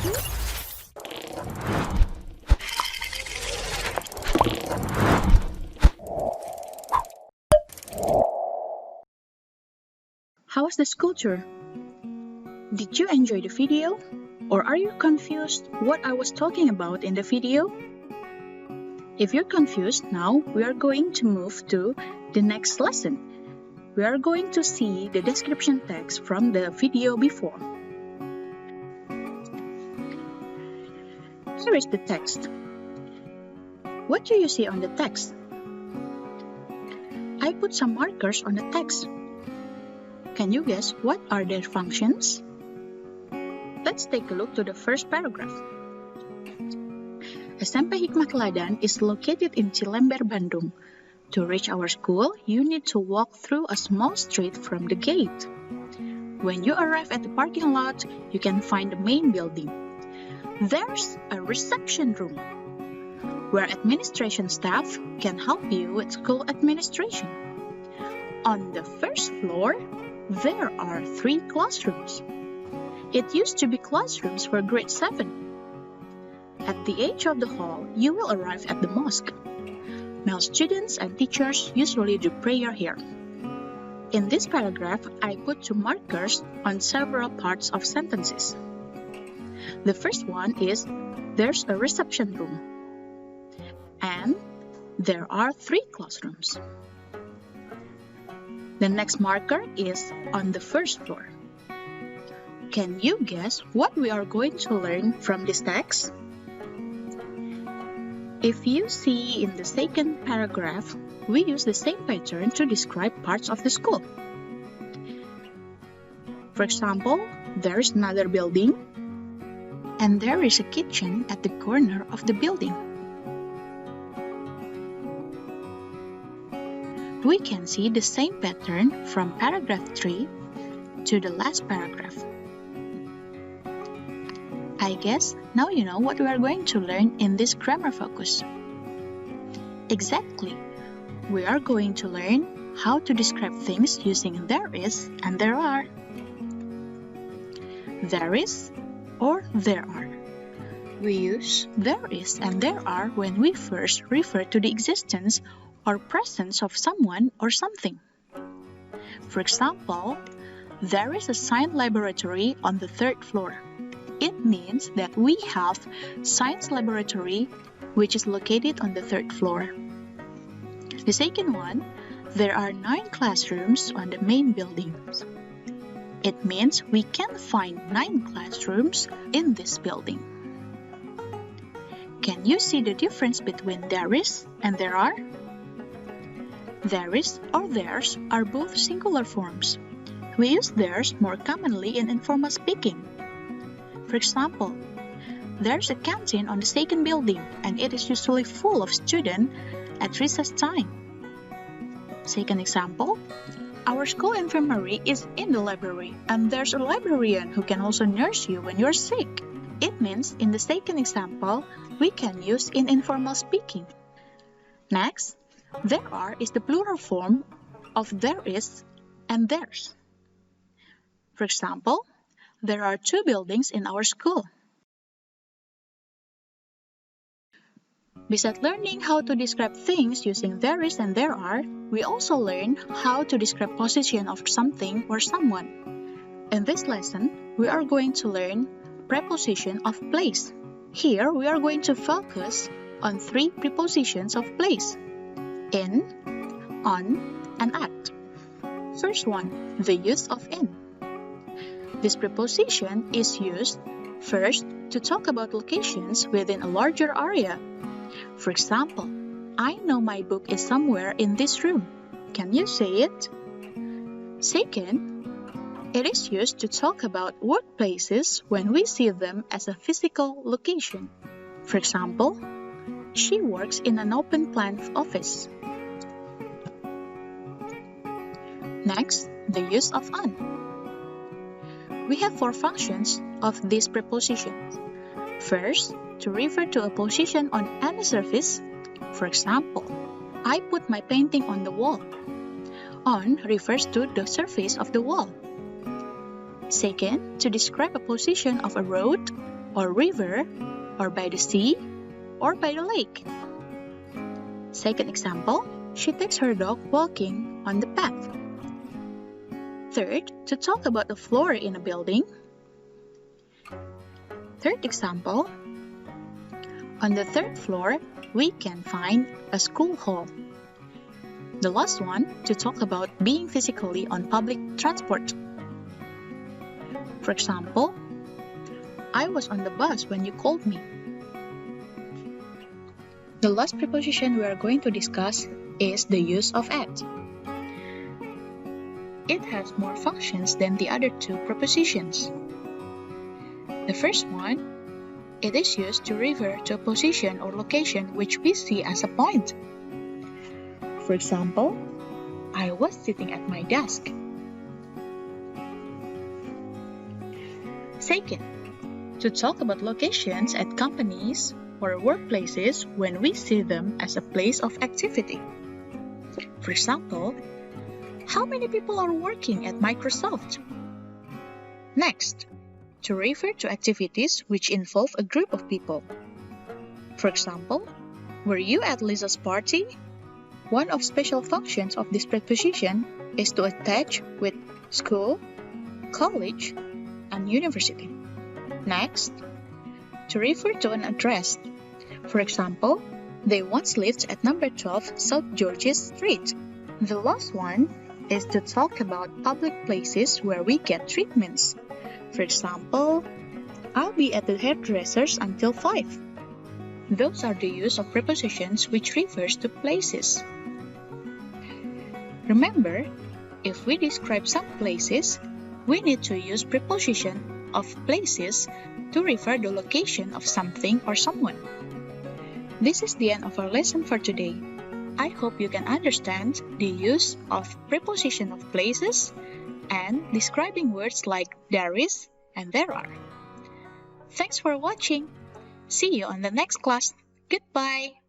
How was the school tour? Did you enjoy the video? Or are you confused what I was talking about in the video? If you're confused now, we are going to move to the next lesson. We are going to see the description text from the video before. Here is the text. What do you see on the text? I put some markers on the text. Can you guess what are their functions? Let's take a look to the first paragraph. SMP Hikmah Teladan is located in Cilember, Bandung. To reach our school, you need to walk through a small street from the gate. When you arrive at the parking lot, you can find the main building. There's a reception room, where administration staff can help you with school administration. On the first floor, there are 3 classrooms. It used to be classrooms for grade 7. At the edge of the hall, you will arrive at the mosque. Male students and teachers usually do prayer here. In this paragraph, I put 2 markers on several parts of sentences. The first one is, there's a reception room. And there are 3 classrooms. The next marker is on the first floor. Can you guess what we are going to learn from this text? If you see in the second paragraph, we use the same pattern to describe parts of the school. For example, there is another building, and there is a kitchen at the corner of the building. We can see the same pattern from paragraph 3 to the last paragraph. I guess now you know what we are going to learn in this grammar focus. Exactly. We are going to learn how to describe things using there is and there are. There is or there are. We use there is and there are when we first refer to the existence or presence of someone or something. For example, there is a science laboratory on the 3rd floor. It means that we have science laboratory which is located on the 3rd floor. The second one, there are 9 classrooms on the main building. It means we can find 9 classrooms in this building. Can you see the difference between there is and there are? There is or theirs are both singular forms. We use theirs more commonly in informal speaking. For example, there's a canteen on the 2nd building and it is usually full of students at recess time. Second example, our school infirmary is in the library and there's a librarian who can also nurse you when you're sick. It means in the second example, we can use in informal speaking. Next, there are is the plural form of there is and theirs. For example, there are 2 buildings in our school. Besides learning how to describe things using there is and there are, we also learn how to describe position of something or someone. In this lesson, we are going to learn preposition of place. Here, we are going to focus on 3 prepositions of place: in, on, and at. First one, the use of in. This preposition is used first to talk about locations within a larger area. For example, I know my book is somewhere in this room. Can you say it? Second, it is used to talk about workplaces when we see them as a physical location. For example, she works in an open plan office. Next, the use of on. We have 4 functions of this preposition. First, to refer to a position on any surface. For example, I put my painting on the wall. On refers to the surface of the wall. Second, to describe a position of a road. or river, or by the sea, or by the lake. Second example, she takes her dog walking on the path. Third, to talk about the floor in a building. Third example, on the third floor, we can find a school hall. The last one, to talk about being physically on public transport. For example, I was on the bus when you called me. The last preposition we are going to discuss is the use of at. It has more functions than the other two prepositions. The first one, it is used to refer to a position or location which we see as a point. For example, I was sitting at my desk. Second, to talk about locations at companies or workplaces when we see them as a place of activity. For example, how many people are working at Microsoft? Next, to refer to activities which involve a group of people. For example, were you at Lisa's party? One of special functions of this preposition is to attach with school, college, and university. Next, to refer to an address. For example, they once lived at number 12 South George's Street. The last one is to talk about public places where we get treatments. For example, I'll be at the hairdresser's until 5. Those are the use of prepositions which refers to places. Remember, if we describe some places, we need to use preposition of places to refer the location of something or someone. This is the end of our lesson for today. I hope you can understand the use of preposition of places and describing words like there is and there are. Thanks for watching. See you on the next class. Goodbye.